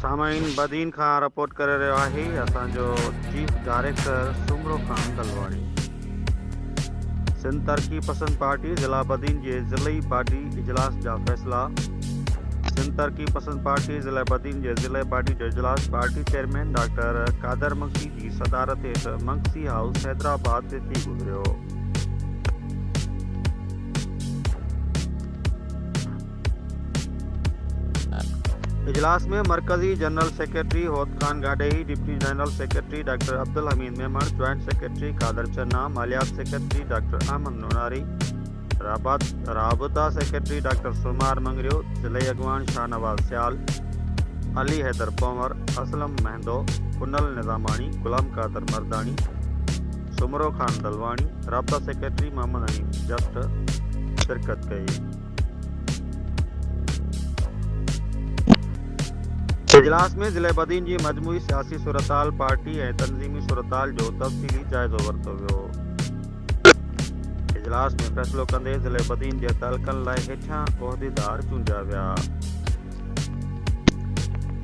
सामाइन बदीन खां रिपोर्ट करे रहियो आहे असांजो चीफ डायरेक्टर सुमरो खान तलवाणी। सिंध तरक्की पसंद पार्टी ज़िला बदीन जे ज़िलई पार्टी इजलास जा फ़ैसिला। सिंध तरक्की पसंद पार्टी ज़िला बदीन जे ज़िले पार्टी जो इजलास party chairman doctor Qadir Mangsi जी सदारत हेठि मंगसी हाउस हैदराबाद ते थी गुज़रियो। इजलास में मरकजी general secretary Hot Khan Gadehi, deputy general secretary doctor Abdul Hameed Memon, joint secretary Qadir Channa, मालियात सेक्रेटरी डॉक्टर अहमद नूनारी, राबता सेक्रेटरी डॉक्टर सुमार मंगरियो, ज़िले अगवान शाहनवाज सियाल, अली हैदर पंवर, असलम महंदो, कुनल निज़ामानी, गुलाम कादर मर्दानी, सुमरो खान दलवानी, राबता सेक्रेटरी मोहम्मद हनीफ जस्ट शिरकत कई। इजलास में ज़िले बदीन जी मजमूई सियासी सूरताल पार्टी ऐं तंज़ीमी सूरताल जो तफ़सीली जाइज़ो वरितो वियो। इजलास में फ़ैसिलो कंदे ज़िले बदीन जे तहलकनि लाइ हेठियां उहिदेदार चूंडिया विया।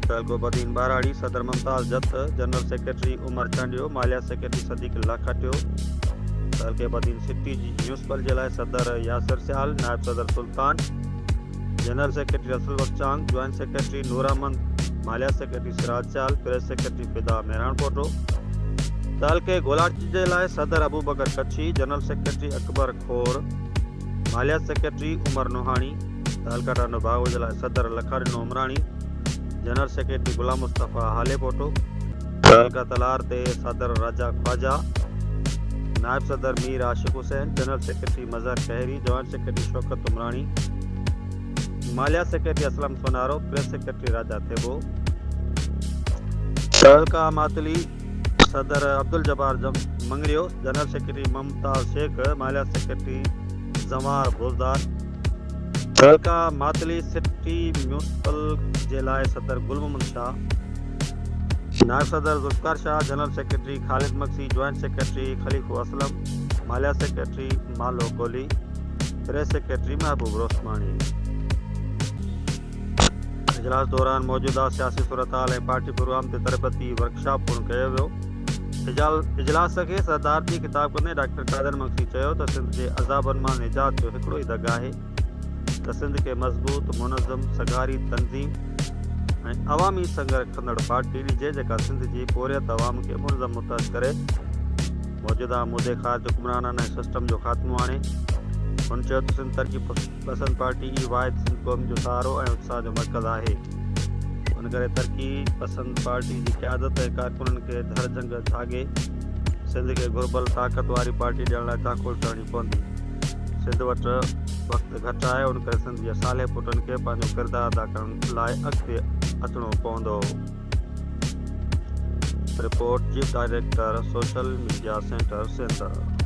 तहलको बदीन बाराड़ी सदर मुमताज़ जत, जनरल सेक्रेटरी उमर चांडियो, मालिया सेक्रेटरी सदीक लाखाटियो, तहलके बदीन सिटी जी म्यूनसिपल जे लाइ सदर यासिर सियाल, नायब सदर सुल्तान, जनरल सेक्रेटरी रसूल बख्चांग, ज्वाइंट सेक्रेटरी नूर अहमद, मालिया सेक्रेटरी सिराज सियाल, प्रेस सेक्रेटरी फिदा मेहरान पोटो, तहलके गोलाची जे लाइ सदर अबू बकर कच्छी, जनरल सेक्रेटरी अकबर खोर, मालिया सेक्रेटरी उमर नुहानी, तहलका टांडो बागो जे लाइ सदर लखारी उमरानी, जनरल सेक्रेटरी गुलाम मुस्तफ़ा हाले पोटो, तहलका तलार ते सदर राजा ख्वाजा, नायब सदर Mir Ashiq Hussain, general secretary Mazhar Kehri, joint secretary Shaukat Umrani, मालिया secretary Aslam Sonaro, press secretary Raja Thebo, तहलका मातली सदर अब्दुल जब्बार मंगरियो, जनरल सेक्रेटरी मुमताज शेख, मालिया सेक्रेटरी जमार भोजदार, तहलका मातली सिटी म्यूनसिपल जे लाइ सदर गुलमोहम्मद शाह, नायब सदर Zulfiqar Shah, general secretary Khalid Maksi, joint secretary Khalifo Aslam, मालिया secretary Malo Kolhi, press secretary महबूब रोस्मानी। इजलास दौरान मौजूदा सियासी सूरताल ऐं पार्टी प्रोग्राम ते तरबती वर्कशॉप पूर्ण कयो वियो। इजलास खे सदारती खिताब कंदे डॉक्टर कादर मंगसी चयो त सिंध जे अज़ाबनि मां निजात जो हिकिड़ो ई दग आहे त सिंध खे मज़बूत, मुनज़्ज़म, सगारी तंज़ीम ऐं अवामी संग रखंदड़ पार्टी ॾिजे जेका सिंध जी पोरियत अवाम खे मुनज़्ज़म मुतहद करे मौजूदा मुदे ख़ारिज हुक्मराननि ऐं सिस्टम जो ख़ात्मो आणे। हुन चयो त सिंध तरक्की पसंद पार्टी ई वाहिद सिंध क़ौम जो सहारो ऐं उत्साह जो मर्कज़ आहे। हुन करे तरक्की पसंद पार्टी जी क़यादत ऐं कारकुननि खे धर जंग जागे सिंध खे घुरबल ताक़त वारी पार्टी ॾियण लाइ ताक़ुल करणी पवंदी। सिंध वटि वक़्तु घटि आहे, हुन करे सिंध जे साले पुटनि खे पंहिंजो किरदारु अदा करण लाइ अॻिते अचिणो पवंदो। Report chief director social media centre Sindh.